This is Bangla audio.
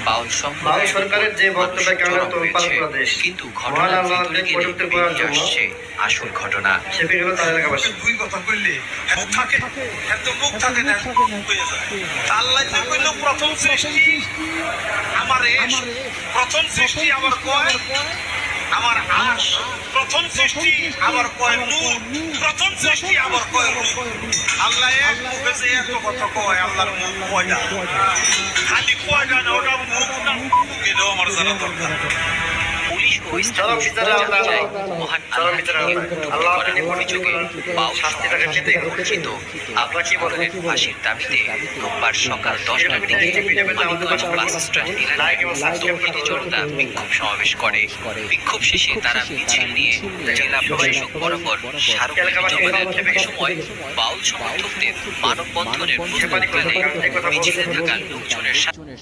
বাউল সরকারের যে বক্তব্যের কারণে তোলপাড় পুরো দেশ। কিন্তু মহান আল্লাহকে পবিত্র করার জন্য আসছে আসল ঘটনা। সেটা হলো তার এলাকাবাসী। দুই কথা কইলে মুখ থাকে একদম মুখ থাকে না হয়ে যায়। আল্লাহ যে কইল প্রথম সৃষ্টি আমারে প্রথম সৃষ্টি আমার কয় আমার আশ প্রথম সৃষ্টি আমার কয় নূর প্রথম সৃষ্টি আমার কয় রূপ। আল্লাহ এক মুখে যে এত কথা কয় আল্লাহর মুখ কয়টা খালি কয়টা না ওটা মুখ না এটাও আমার জানা দরকার। পুলিশ ও স্থানীয় মহান আল্লাহর অভিযোগে বাউল রক্ষিত আপনাকে বলেন ফাঁসির দাবিতে রোববার সকাল 10টার দিকে মানিকগঞ্জ বাস স্ট্যান্ড এলাকায় জনতা বিক্ষোভ সমাবেশ করে। বিক্ষোভ শেষে তারা মিছিল নিয়ে জেলা প্রশাসক বরাবর স্মারকলিপি জমা দেন। এ সময় বাউল সমর্থকদের মানববন্ধনের প্রস্তুতি মিছিলে থাকা লোকজনের সাথে